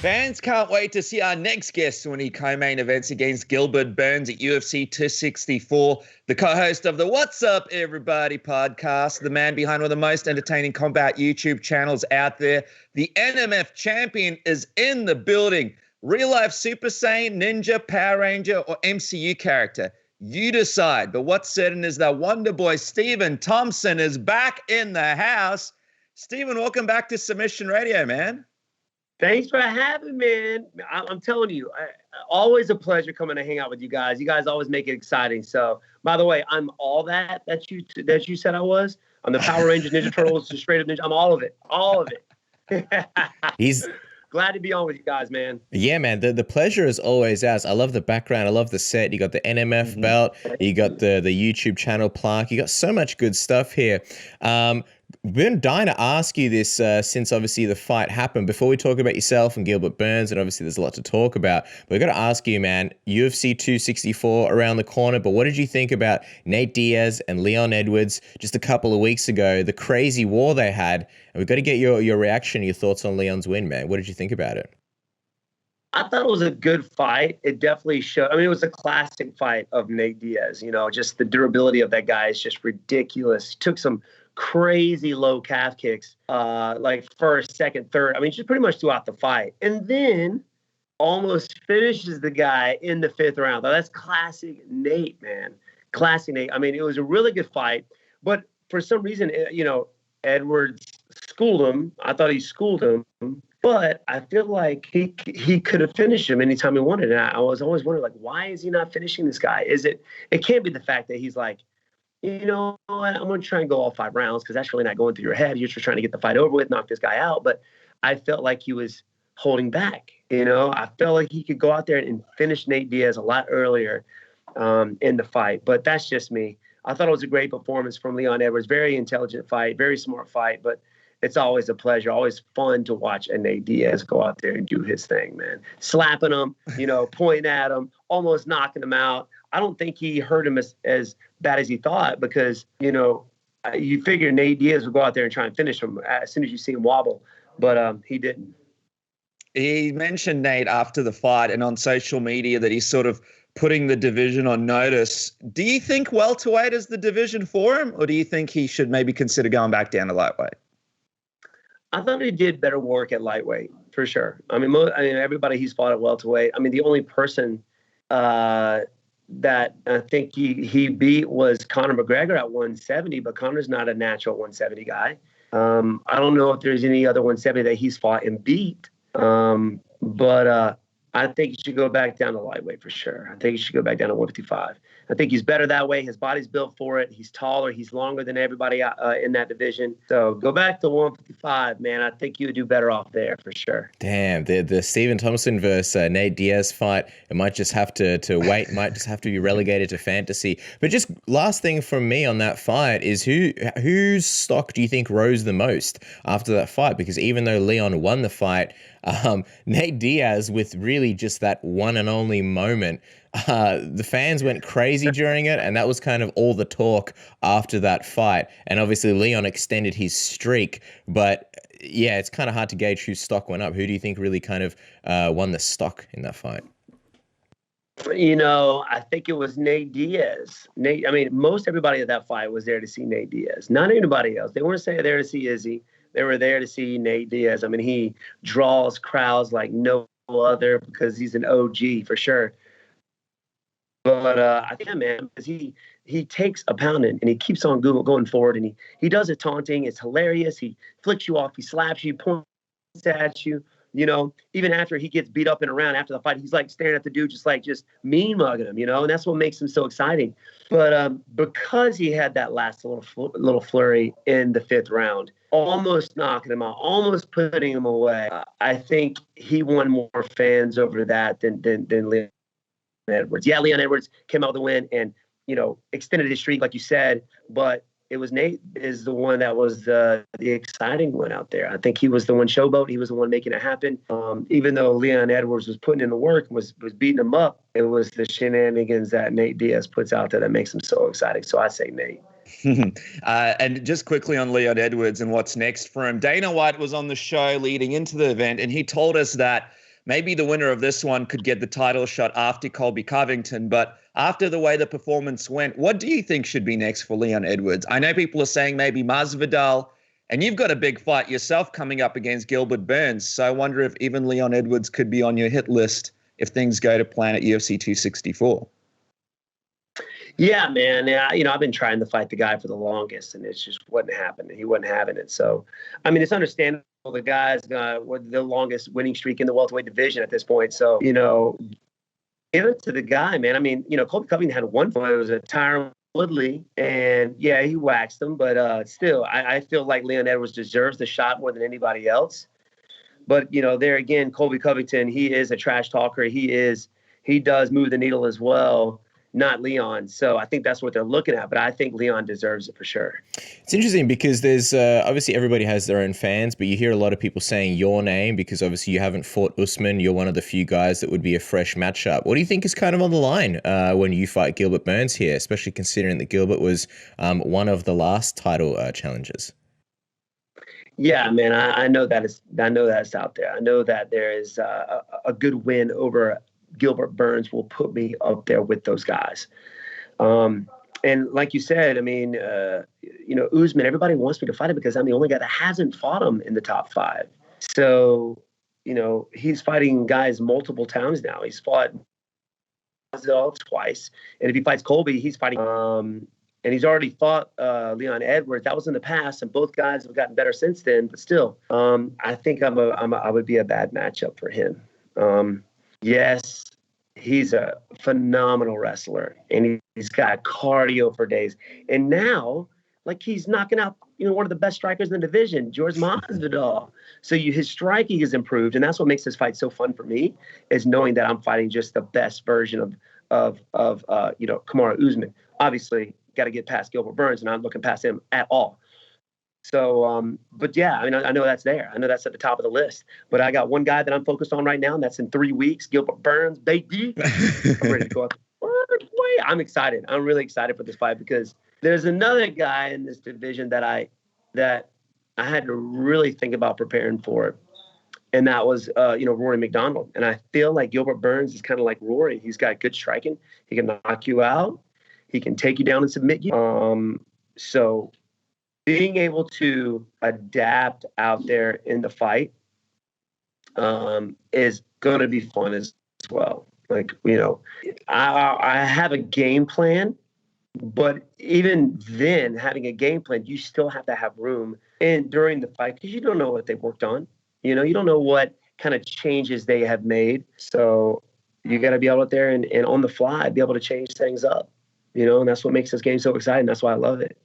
Fans can't wait to see our next guest when he co-main events against Gilbert Burns at UFC 264, the co-host of the What's Up Everybody podcast, the man behind one of the most entertaining combat YouTube channels out there. The NMF champion is in the building. Real life Super Saiyan, Ninja, Power Ranger, or MCU character. You decide. But what's certain is that Wonder Boy Stephen Thompson is back in the house. Stephen, welcome back to Submission Radio, man. Thanks for having me, man. I'm telling you, always a pleasure coming to hang out with you guys. You guys always make it exciting. So, by the way, I'm all that you said I was. I'm the Power Rangers, Ninja Turtles, the straight up Ninja. I'm all of it. He's glad to be on with you guys, man. Yeah, man. The pleasure is always ours. I love the background. I love the set. You got the NMF belt. You got the YouTube channel plaque. You got so much good stuff here. Been dying to ask you this since obviously the fight happened. Before we talk about yourself and Gilbert Burns, and obviously there's a lot to talk about, but we've got to ask you, man, UFC 264 around the corner, but what did you think about Nate Diaz and Leon Edwards just a couple of weeks ago, the crazy war they had? And we've got to get your reaction, your thoughts on Leon's win, man. What did you think about it? I thought it was a good fight. It definitely showed. I mean, it was a classic fight of Nate Diaz. You know, just the durability of that guy is just ridiculous. He took some crazy low calf kicks, like first, second, third. I mean, just pretty much throughout the fight. And then almost finishes the guy in the fifth round. Now, that's classic Nate, man. Classic Nate. I mean, it was a really good fight. But for some reason, you know, Edwards schooled him. I thought he schooled him. But I feel like he could have finished him anytime he wanted. And I was always wondering, like, why is he not finishing this guy? It can't be the fact that he's like, you know what, I'm going to try and go all 5 rounds because that's really not going through your head. You're just trying to get the fight over with, knock this guy out. But I felt like he was holding back. You know, I felt like he could go out there and finish Nate Diaz a lot earlier in the fight. But that's just me. I thought it was a great performance from Leon Edwards. Very intelligent fight, very smart fight. But it's always a pleasure, always fun to watch a Nate Diaz go out there and do his thing, man. Slapping him, you know, pointing at him, almost knocking him out. I don't think he hurt him as bad as he thought because, you know, you figure Nate Diaz would go out there and try and finish him as soon as you see him wobble, but he didn't. He mentioned, Nate, after the fight and on social media that he's sort of putting the division on notice. Do you think welterweight is the division for him, or do you think he should maybe consider going back down to lightweight? I thought he did better work at lightweight, for sure. I mean, everybody he's fought at welterweight. I mean, the only person that I think he beat was Conor McGregor at 170, but Conor's not a natural 170 guy. I don't know if there's any other 170 that he's fought and beat, but I think he should go back down to lightweight for sure. I think he should go back down to 155. I think he's better that way. His body's built for it. He's taller. He's longer than everybody in that division. So go back to 155, man. I think you would do better off there for sure. Damn, the Stephen Thompson versus Nate Diaz fight, it might just have to wait. Might just have to be relegated to fantasy. But just last thing from me on that fight is whose stock do you think rose the most after that fight? Because even though Leon won the fight, Nate Diaz, with really just that one and only moment, the fans went crazy during it, and that was kind of all the talk after that fight. And obviously Leon extended his streak, but yeah, it's kind of hard to gauge whose stock went up. Who do you think really kind of won the stock in that fight? You know, I think it was Nate Diaz. Most everybody at that fight was there to see Nate Diaz, not anybody else. They weren't there to see Izzy. They were there to see Nate Diaz. I mean, he draws crowds like no other because he's an OG for sure. But I think, man, because he takes a pounding and he keeps on going forward, and he does it taunting. It's hilarious. He flicks you off. He slaps you, points at you. You know, even after he gets beat up in a round after the fight, he's like staring at the dude, just mean mugging him, you know, and that's what makes him so exciting. But because he had that last little flurry in the fifth round, almost knocking him out, almost putting him away, I think he won more fans over that than Leon Edwards. Yeah, Leon Edwards came out with a win and, you know, extended his streak, like you said, but it was Nate is the one that was the exciting one out there. I think he was the one showboat. He was the one making it happen. Even though Leon Edwards was putting in the work, was beating him up, it was the shenanigans that Nate Diaz puts out there that makes him so exciting. So I say Nate. And just quickly on Leon Edwards and what's next for him. Dana White was on the show leading into the event, and he told us that maybe the winner of this one could get the title shot after Colby Covington. But after the way the performance went, what do you think should be next for Leon Edwards? I know people are saying maybe Masvidal, and you've got a big fight yourself coming up against Gilbert Burns. So I wonder if even Leon Edwards could be on your hit list if things go to plan at UFC 264. Yeah, man. Yeah, I've been trying to fight the guy for the longest, and it just wasn't happening. He wasn't having it. So, I mean, it's understandable. The guy's got the longest winning streak in the welterweight division at this point. So, give it to the guy, man. I mean, Colby Covington had one fight. It was a Tyron Woodley, and yeah, he waxed him. But still, I feel like Leon Edwards deserves the shot more than anybody else. But, there again, Colby Covington, he is a trash talker. He does move the needle as well, not Leon. So I think that's what they're looking at. But I think Leon deserves it for sure. It's interesting because there's obviously everybody has their own fans, but you hear a lot of people saying your name because obviously you haven't fought Usman. You're one of the few guys that would be a fresh matchup. What do you think is kind of on the line when you fight Gilbert Burns here, especially considering that Gilbert was one of the last title challengers? Yeah, man, I know that it's out there. I know that there is a good win over Gilbert Burns will put me up there with those guys. And like you said, I mean, Usman, everybody wants me to fight him because I'm the only guy that hasn't fought him in the top 5. So, he's fighting guys multiple times now. He's fought twice. And if he fights Colby, he's fighting and he's already fought Leon Edwards. That was in the past, and both guys have gotten better since then. But still, I think I would be a bad matchup for him. Yes, he's a phenomenal wrestler, and he's got cardio for days. And now, like, he's knocking out one of the best strikers in the division, George Masvidal. So his striking is improved, and that's what makes this fight so fun for me, is knowing that I'm fighting just the best version of Kamaru Usman. Obviously, got to get past Gilbert Burns, and I'm not looking past him at all. So, but yeah, I mean, I know that's there. I know that's at the top of the list. But I got one guy that I'm focused on right now, and that's in 3 weeks, Gilbert Burns, baby. I'm ready to go out the way. I'm excited. I'm really excited for this fight because there's another guy in this division that I had to really think about preparing for, and that was Rory MacDonald. And I feel like Gilbert Burns is kind of like Rory. He's got good striking. He can knock you out. He can take you down and submit you. So being able to adapt out there in the fight is going to be fun as well. Like, I have a game plan, but even then, having a game plan, you still have to have room during the fight because you don't know what they've worked on. You don't know what kind of changes they have made. So you got to be out there and on the fly, be able to change things up. And that's what makes this game so exciting. That's why I love it.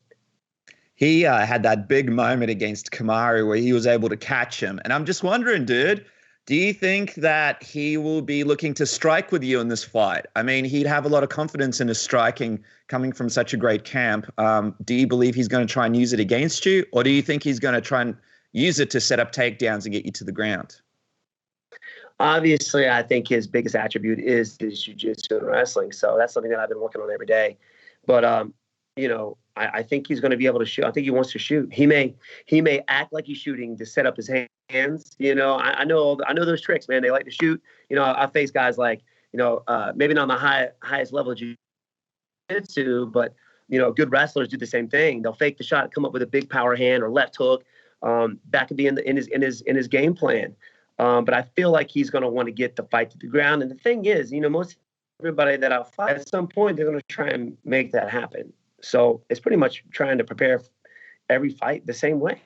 He had that big moment against Kamaru where he was able to catch him. And I'm just wondering, dude, do you think that he will be looking to strike with you in this fight? I mean, he'd have a lot of confidence in his striking coming from such a great camp. Do you believe he's going to try and use it against you? Or do you think he's going to try and use it to set up takedowns and get you to the ground? Obviously, I think his biggest attribute is his jiu-jitsu and wrestling. So that's something that I've been working on every day. But, I think he's going to be able to shoot. I think he wants to shoot. He may act like he's shooting to set up his hands. I know those tricks, man. They like to shoot. I face guys like, maybe not on the highest level of jiu-jitsu, but, good wrestlers do the same thing. They'll fake the shot, come up with a big power hand or left hook. That could be in his game plan. But I feel like he's going to want to get the fight to the ground. And the thing is, most everybody that I'll fight, at some point, they're going to try and make that happen. So it's pretty much trying to prepare every fight the same way.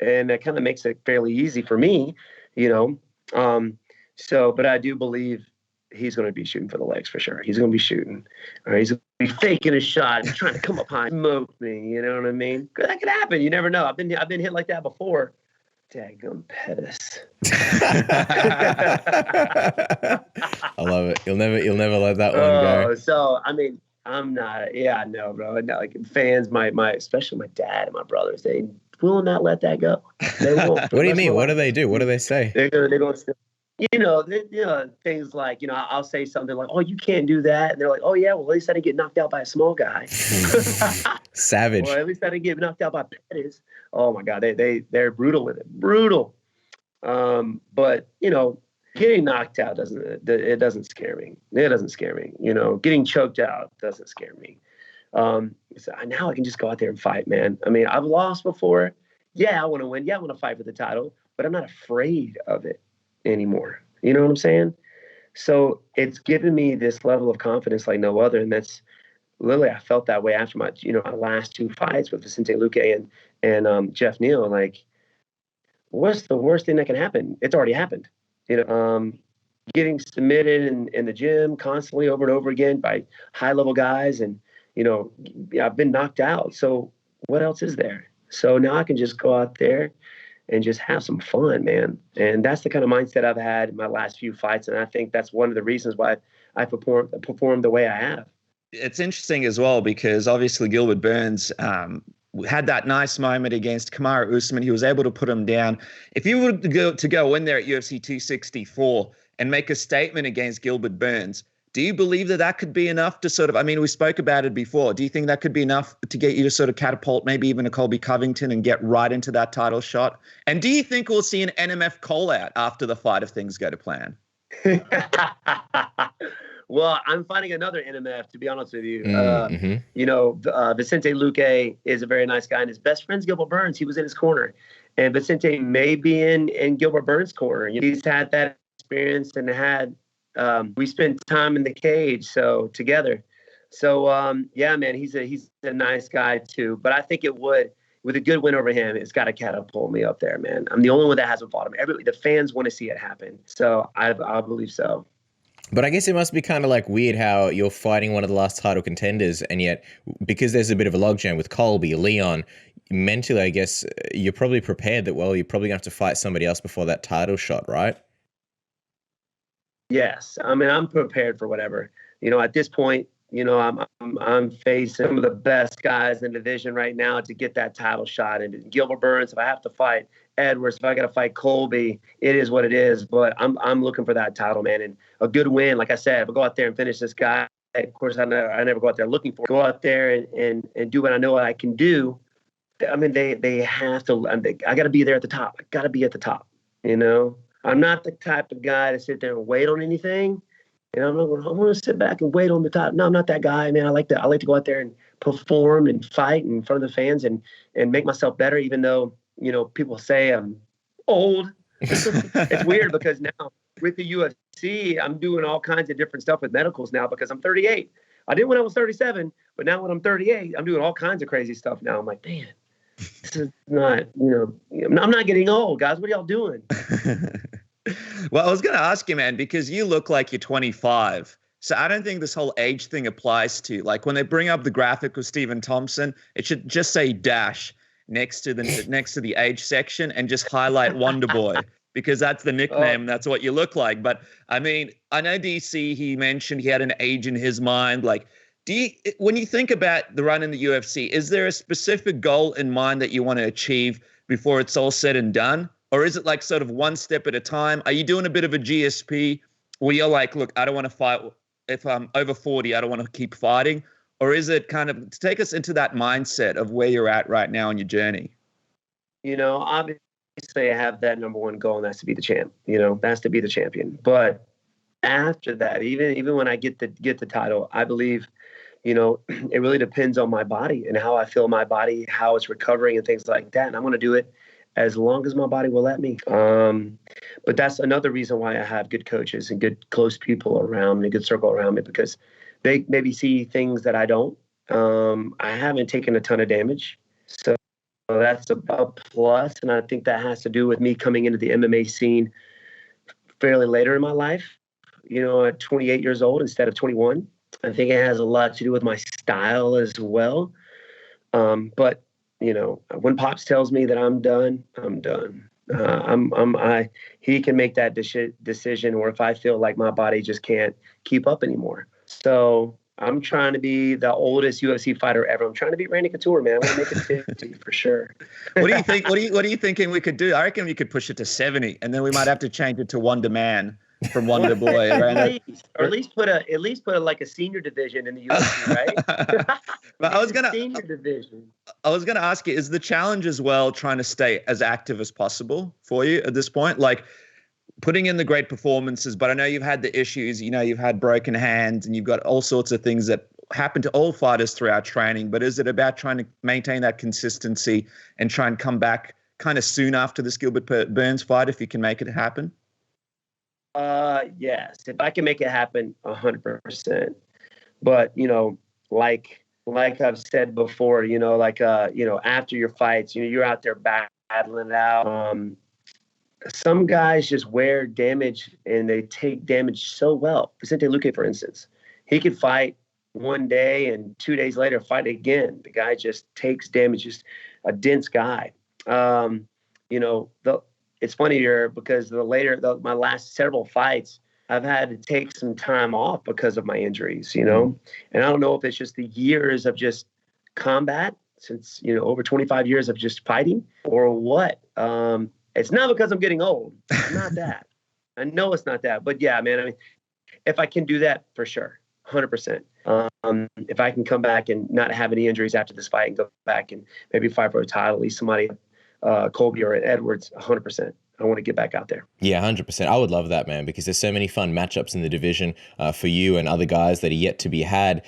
And that kind of makes it fairly easy for me, but I do believe he's going to be shooting for the legs for sure. He's going to be shooting. Or he's going to be faking a shot, trying to come up high and smoke me. You know what I mean? That could happen. You never know. I've been hit like that before. Daggum Pettis. I love it. You'll never let that one go. So I mean, I'm not. Yeah, no, bro. Not like fans, especially my dad and my brothers, they will not let that go. They won't. What do you mean? What do they do? What do they say? They're going to. Things like, I'll say something like, "Oh, you can't do that," and they're like, "Oh yeah, well at least I didn't get knocked out by a small guy." Savage. Or at least I didn't get knocked out by Pettis. Oh my God, they're brutal with it. Brutal. But Getting knocked out doesn't scare me. It doesn't scare me. You know, getting choked out doesn't scare me. So now I can just go out there and fight, man. I mean, I've lost before. Yeah, I want to win. Yeah, I want to fight for the title, but I'm not afraid of it anymore. You know what I'm saying? So it's given me this level of confidence like no other. And that's literally, I felt that way after my last two fights with Vicente Luque and Jeff Neal. Like, what's the worst thing that can happen? It's already happened. You know, getting submitted in the gym constantly over and over again by high level guys. And, you know, I've been knocked out. So what else is there? So now I can just go out there and just have some fun, man. And that's the kind of mindset I've had in my last few fights. And I think that's one of the reasons why I performed the way I have. It's interesting as well because obviously Gilbert Burns had that nice moment against Kamaru Usman. He was able to put him down. If you were to go in there at UFC 264 and make a statement against Gilbert Burns, do you believe that could be enough to sort of, I mean, we spoke about it before. Do you think that could be enough to get you to sort of catapult maybe even a Colby Covington and get right into that title shot? And do you think we'll see an NMF call out after the fight if things go to plan? Well, I'm fighting another NMF, to be honest with you. You know, Vicente Luque is a very nice guy, and his best friend's Gilbert Burns. He was in his corner. And Vicente may be in Gilbert Burns' corner. He's had that experience and we spent time in the cage together. So, yeah, man, he's a nice guy, too. But I think with a good win over him, it's got to catapult me up there, man. I'm the only one that hasn't fought him. The fans want to see it happen. So I believe so. But I guess it must be kind of like weird how you're fighting one of the last title contenders, and yet because there's a bit of a logjam with Colby, Leon, mentally, I guess you're probably prepared that, well, you're probably going to have to fight somebody else before that title shot, right? Yes. I mean, I'm prepared for whatever. You know, at this point, you know, I'm facing some of the best guys in the division right now to get that title shot. And Gilbert Burns, if I have to fight Edwards, if I got to fight Colby, it is what it is. But I'm looking for that title, man. And a good win, like I said, if I go out there and finish this guy, of course, I never go out there looking for it. Go out there and do what I know I can do. I mean, they have to. I got to be there at the top. I got to be at the top, you know. I'm not the type of guy to sit there and wait on anything. And I'm going to sit back and wait on the top. No, I'm not that guy, man. I like to go out there and perform and fight in front of the fans and make myself better, even though, you know, people say I'm old. It's weird because now with the UFC, I'm doing all kinds of different stuff with medicals now because I'm 38. I did when I was 37, but now when I'm 38, I'm doing all kinds of crazy stuff now. I'm like, man, this is not, you know, I'm not getting old, guys. What are y'all doing? Well, I was going to ask you, man, because you look like you're 25. So I don't think this whole age thing applies to you. Like when they bring up the graphic with Stephen Thompson, it should just say dash next to the age section and just highlight Wonder Boy because that's the nickname. That's what you look like. But I mean, I know DC, he mentioned he had an age in his mind. Like, when you think about the run in the UFC, is there a specific goal in mind that you want to achieve before it's all said and done? Or is it like sort of one step at a time? Are you doing a bit of a GSP where you're like, look, I don't want to fight. If I'm over 40, I don't want to keep fighting. Or is it kind of to take us into that mindset of where you're at right now on your journey? You know, obviously I have that number one goal, and that's to be the champ. You know, that's to be the champion. But after that, even when I get the title, I believe, you know, it really depends on my body and how I feel my body, how it's recovering and things like that. And I'm going to do it as long as my body will let me. But that's another reason why I have good coaches and good close people around me, a good circle around me, because they maybe see things that I don't. I haven't taken a ton of damage. So that's a plus. And I think that has to do with me coming into the MMA scene fairly later in my life, you know, at 28 years old instead of 21. I think it has a lot to do with my style as well. But you know, when Pops tells me that I'm done, I'm done. He can make that decision, or if I feel like my body just can't keep up anymore. So I'm trying to be the oldest UFC fighter ever. I'm trying to beat Randy Couture, man. I want to make it 50 for sure. What do you think? What are you thinking we could do? I reckon we could push it to 70, and then we might have to change it to Wonder Man from Wonder Boy, right? Or at least put a like a senior division in the UFC, right? But senior division. I was gonna ask you, is the challenge as well trying to stay as active as possible for you at this point? Like, putting in the great performances, but I know you've had the issues. You know, you've had broken hands and you've got all sorts of things that happen to all fighters throughout training. But is it about trying to maintain that consistency and try and come back kind of soon after this Gilbert Burns fight if you can make it happen? Yes, if I can make it happen, 100%. But like I've said before, after your fights, you're out there battling it out. Some guys just wear damage and they take damage so well. Vicente Luque, for instance, he could fight one day and 2 days later fight again. The guy just takes damage, just a dense guy. It's funny here because my last several fights, I've had to take some time off because of my injuries, and I don't know if it's just the years of just combat since, over 25 years of just fighting or what. It's not because I'm getting old. It's not that. I know it's not that. But yeah, man, I mean, if I can do that, for sure, 100%. If I can come back and not have any injuries after this fight and go back and maybe fight for a title, at least somebody, Colby or Edwards, 100%. I want to get back out there. Yeah, 100%. I would love that, man, because there's so many fun matchups in the division for you and other guys that are yet to be had.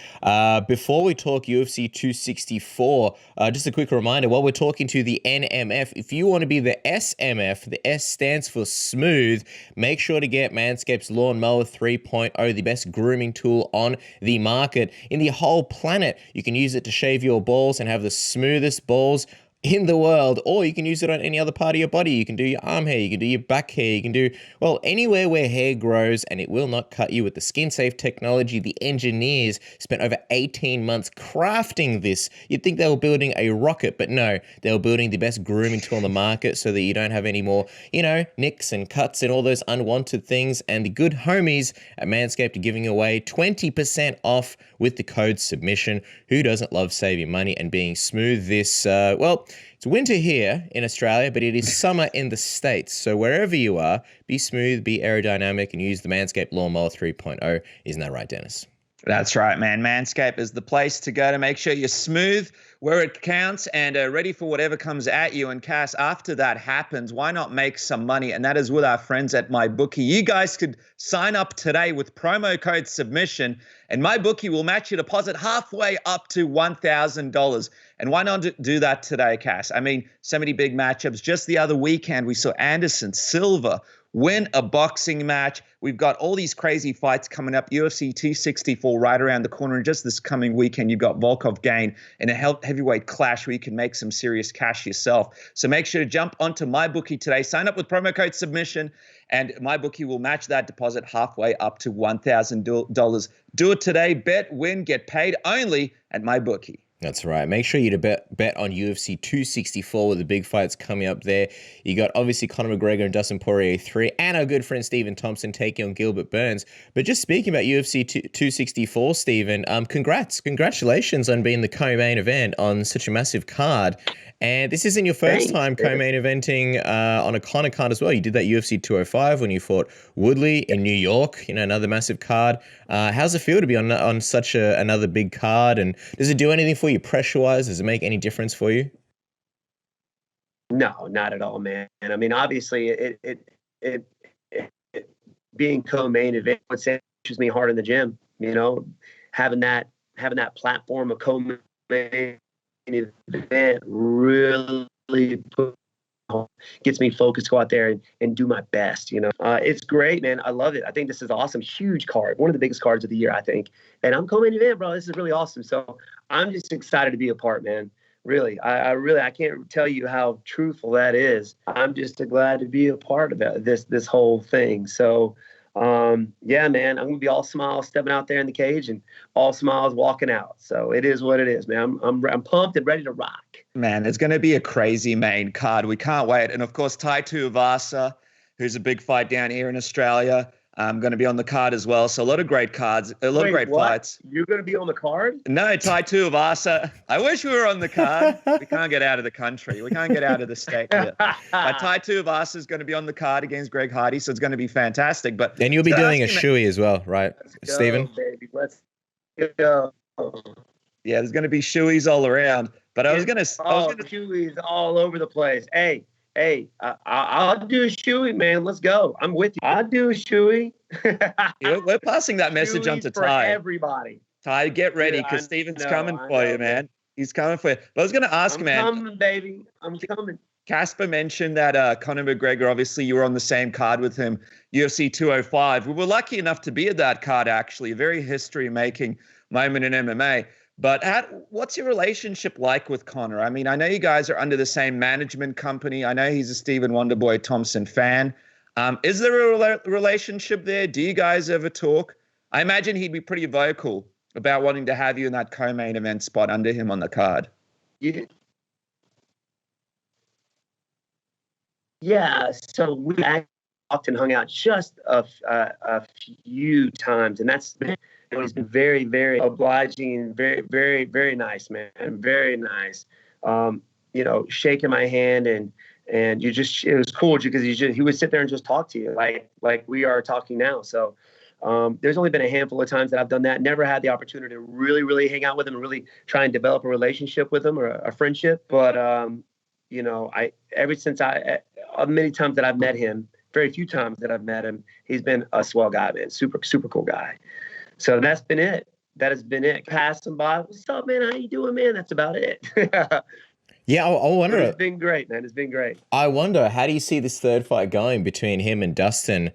Before we talk UFC 264, just a quick reminder, while we're talking to the NMF, if you want to be the SMF, the S stands for smooth, make sure to get Manscaped's Lawnmower 3.0, the best grooming tool on the market in the whole planet. You can use it to shave your balls and have the smoothest balls in the world, or you can use it on any other part of your body. You can do your arm hair, you can do your back hair, you can do, well, anywhere where hair grows, and it will not cut you with the skin-safe technology. The engineers spent over 18 months crafting this. You'd think they were building a rocket, but no, they were building the best grooming tool on the market so that you don't have any more, nicks and cuts and all those unwanted things. And the good homies at Manscaped are giving away 20% off with the code submission. Who doesn't love saving money and being smooth this, it's winter here in Australia, but it is summer in the States. So wherever you are, be smooth, be aerodynamic, and use the Manscaped Lawnmower 3.0. Isn't that right, Dennis? That's right, man. Manscaped is the place to go to make sure you're smooth where it counts and ready for whatever comes at you. And Cass, after that happens, why not make some money? And that is with our friends at MyBookie. You guys could sign up today with promo code submission, and MyBookie will match your deposit halfway up to $1,000. And why not do that today, Cass? I mean, so many big matchups. Just the other weekend, we saw Anderson Silva win a boxing match. We've got all these crazy fights coming up. UFC 264 right around the corner. And just this coming weekend, you've got Volkov Gain in a heavyweight clash where you can make some serious cash yourself. So make sure to jump onto MyBookie today. Sign up with promo code submission, and MyBookie will match that deposit halfway up to $1,000. Do it today. Bet, win, get paid only at MyBookie. That's right. Make sure you to bet on UFC 264 with the big fights coming up there. You got obviously Conor McGregor and Dustin Poirier 3, and our good friend Stephen Thompson taking on Gilbert Burns. But just speaking about UFC 264, Stephen, congratulations on being the co-main event on such a massive card. And this isn't your first time co-main eventing on a Conor card as well. You did that UFC 205 when you fought Woodley in New York, another massive card. How's it feel to be on such another big card? And does it do anything for you pressure-wise? Does it make any difference for you? No, not at all, man. I mean, obviously, it being co-main event pushes me hard in the gym. Having that platform of co-main event really gets me focused, go out there and do my best. It's great, man. I love it. I think this is awesome. Huge card, one of the biggest cards of the year, I think. And I'm co-main event, bro. This is really awesome. So I'm just excited to be a part, man. Really, I can't tell you how truthful that is. I'm just glad to be a part of this whole thing. So yeah, man, I'm gonna be all smiles stepping out there in the cage and all smiles walking out. So it is what it is, man. I'm pumped and ready to rock. Man, it's gonna be a crazy main card. We can't wait. And of course, Tai Tuivasa, who's a big fight down here in Australia, going to be on the card as well. So a lot of great cards, a lot of great fights. You're going to be on the card? No, Tai Tuivasa. I wish we were on the card. We can't get out of the country. We can't get out of the state yet. But Tai Tuivasa is going to be on the card against Greg Hardy, so it's going to be fantastic. But and you'll be doing a shoey as well, right, Stephen? Baby. Let's go. Yeah, there's going to be shoeys all around. But I was going to shoeys all over the place. Hey, Hey, I'll do a shoey, man. Let's go. I'm with you. I'll do a shoey. Yeah, we're passing that message on to for Tai. everybody. Tai, get ready Dude, because I Stephen's know, coming I for know, you, man. He's coming for you. But I was going to ask, I'm man. coming, baby. I'm coming. Casper mentioned that Conor McGregor, obviously you were on the same card with him, UFC 205. We were lucky enough to be at that card, actually, a very history-making moment in MMA. But what's your relationship like with Conor? I mean, I know you guys are under the same management company. I know he's a Stephen Wonderboy Thompson fan. Is there a relationship there? Do you guys ever talk? I imagine he'd be pretty vocal about wanting to have you in that co-main event spot under him on the card. Yeah, so we often hung out just a few times, and that's been, he's been very, very obliging and very, very, very nice, man. Very nice. Shaking my hand and it was cool because he would sit there and just talk to you like we are talking now. So there's only been a handful of times that I've done that. Never had the opportunity to really, really hang out with him and really try and develop a relationship with him or a friendship. But many times that I've met him, very few times that I've met him, he's been a swell guy, man. Super, super cool guy. So that's been it. That has been it. Pass him by. What's up, man? How you doing, man? That's about it. Yeah, I wonder. It's been great, man. It's been great. I wonder, how do you see this third fight going between him and Dustin?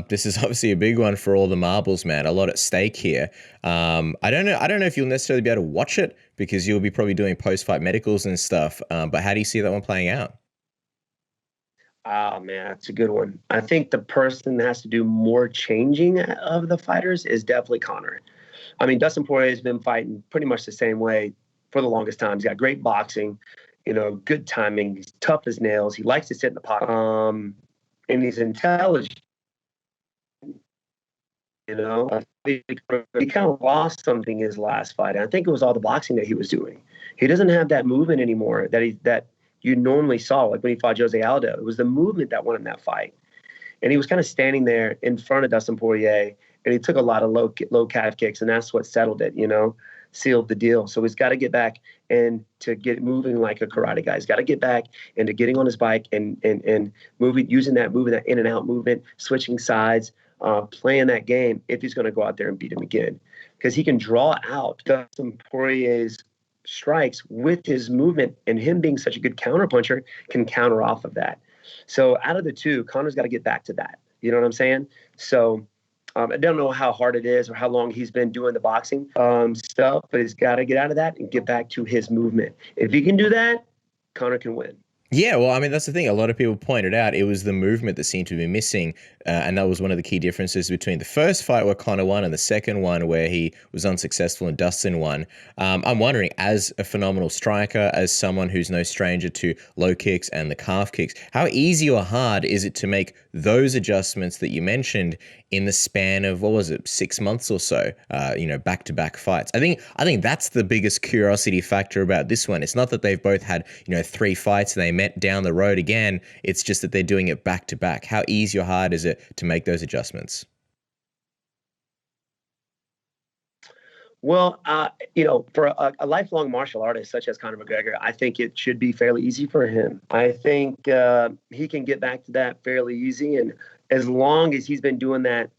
This is obviously a big one for all the marbles, man. A lot at stake here. I don't know if you'll necessarily be able to watch it because you'll be probably doing post-fight medicals and stuff. But how do you see that one playing out? Oh, man, that's a good one. I think the person that has to do more changing of the fighters is definitely Conor. I mean, Dustin Poirier has been fighting pretty much the same way for the longest time. He's got great boxing, good timing. He's tough as nails. He likes to sit in the pocket. And he's intelligent. He kind of lost something in his last fight. And I think it was all the boxing that he was doing. He doesn't have that movement anymore that you normally saw, like when he fought Jose Aldo. It was the movement that won him that fight. And he was kind of standing there in front of Dustin Poirier, and he took a lot of low calf kicks, and that's what settled it, sealed the deal. So he's got to get back and to get moving like a karate guy. He's got to get back into getting on his bike and moving, using that movement, that in and out movement, switching sides, playing that game if he's going to go out there and beat him again. Because he can draw out Dustin Poirier's strikes with his movement, and him being such a good counterpuncher can counter off of that. So out of the two, Conor's got to get back to that. You know what I'm saying? So I don't know how hard it is or how long he's been doing the boxing stuff, but he's got to get out of that and get back to his movement. If he can do that, Conor can win. Yeah, well, I mean, that's the thing. A lot of people pointed out it was the movement that seemed to be missing. And that was one of the key differences between the first fight where Conor won and the second one where he was unsuccessful and Dustin won. I'm wondering, as a phenomenal striker, as someone who's no stranger to low kicks and the calf kicks, how easy or hard is it to make those adjustments that you mentioned in the span of, 6 months or so, back-to-back fights? I think that's the biggest curiosity factor about this one. It's not that they've both had, 3 fights and they met down the road again. It's just that they're doing it back-to-back. How easy or hard is it to make those adjustments? Well, for a lifelong martial artist such as Conor McGregor, I think it should be fairly easy for him. I think he can get back to that fairly easy. And as long as he's been doing that,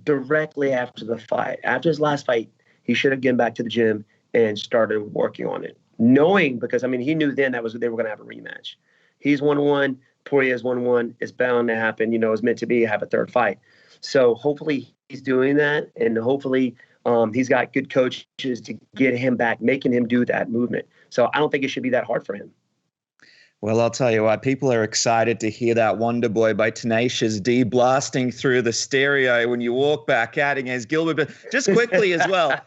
directly after the fight, after his last fight, he should have gotten back to the gym and started working on it. Knowing, because, he knew then they were going to have a rematch. He's 1-1. Poirier's 1-1. It's bound to happen. It's meant to be, have a third fight. So hopefully he's doing that, and hopefully he's got good coaches to get him back, making him do that movement. So I don't think it should be that hard for him. Well, I'll tell you what, people are excited to hear that Wonder Boy by Tenacious D blasting through the stereo when you walk back out against Gilbert. But just quickly as well,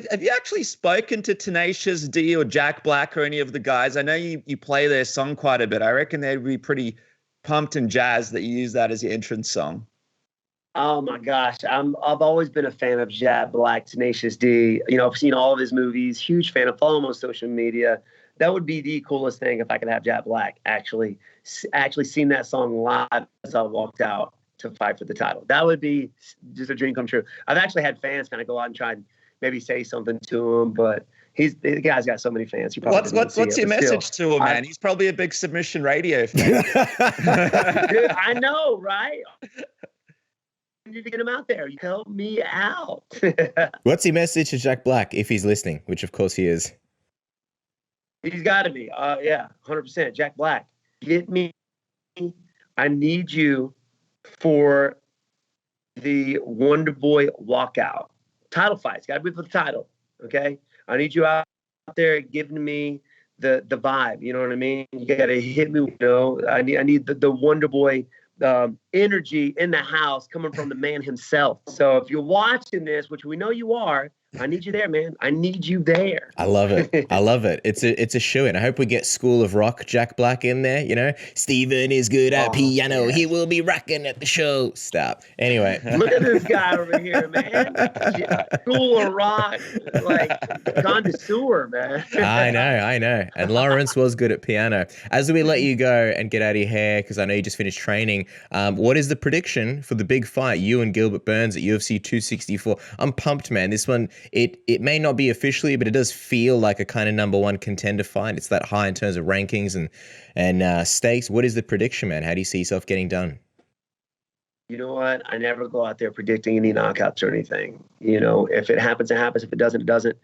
have you actually spoken to Tenacious D or Jack Black or any of the guys? I know you play their song quite a bit. I reckon they'd be pretty pumped and jazzed that you use that as your entrance song. Oh my gosh, I've always been a fan of Jack Black, Tenacious D. I've seen all of his movies. Huge fan. I follow him on social media. That would be the coolest thing if I could have Jack Black actually sing that song live as I walked out to fight for the title. That would be just a dream come true. I've actually had fans kind of go out and try and maybe say something to him, but The guy's got so many fans. What's your message to him, man? He's probably a big submission radio fan. Dude, I know, right? I need to get him out there. Help me out. What's your message to Jack Black if he's listening, which of course he is? He's got to be. Yeah, 100%. Jack Black, get me. I need you for the Wonder Boy walkout. Title fights. Got to be for the title. Okay? I need you out there giving me the vibe. You know what I mean? You got to hit me. You know, I need the Wonder Boy energy in the house coming from the man himself. So if you're watching this, which we know you are, I need you there, man. I need you there. I love it. I love it. It's a shoe-in. I hope we get School of Rock Jack Black in there, you know? Stephen is good at piano. Yeah. He will be rocking at the show. Stop. Anyway. Look at this guy over here, man. School of Rock, like connoisseur, man. I know. And Lawrence was good at piano. As we let you go and get out of your hair, because I know you just finished training, what is the prediction for the big fight, you and Gilbert Burns at UFC 264? I'm pumped, man. This one, it may not be officially, but it does feel like a kind of number one contender fight. It's that high in terms of rankings and stakes. What is the prediction, man? How do you see yourself getting done? You know what? I never go out there predicting any knockouts or anything. You know, if it happens, it happens. If it doesn't, it doesn't.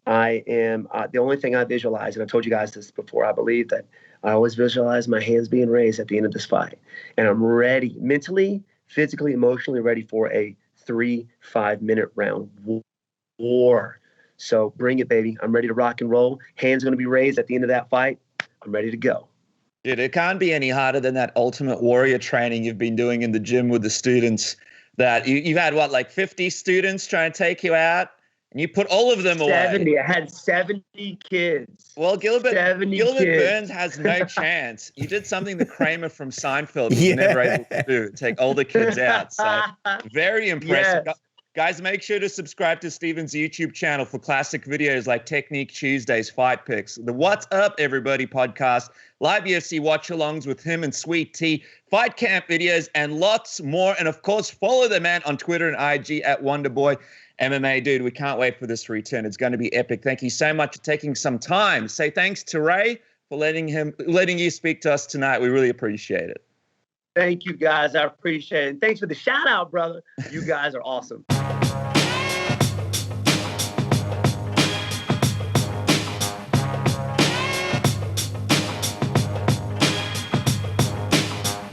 I am the only thing I visualize, and I told you guys this before, I believe that I always visualize my hands being raised at the end of this fight. And I'm ready, mentally, physically, emotionally ready for a 3-5 minute round war. So bring it, baby. I'm ready to rock and roll. Hands going to be raised at the end of that fight. I'm ready to go. Dude, it can't be any harder than that Ultimate Warrior training you've been doing in the gym with the students. That you've had, what, like 50 students trying to take you out? And you put all of them away. 70. I had 70 kids. Well, Gilbert Burns has no chance. You did something that Kramer from Seinfeld was never able to do, take all the kids out. So very impressive. Yes. Guys, make sure to subscribe to Stephen's YouTube channel for classic videos like Technique Tuesdays, Fight Picks, the What's Up Everybody podcast, live UFC watch-alongs with him and Sweet Tea, fight camp videos, and lots more. And, of course, follow the man on Twitter and IG at Wonderboy MMA. Dude, we can't wait for this return. It's going to be epic. Thank you so much for taking some time. Say thanks to Ray for letting you speak to us tonight. We really appreciate it. Thank you, guys. I appreciate it. Thanks for the shout-out, brother. You guys are awesome.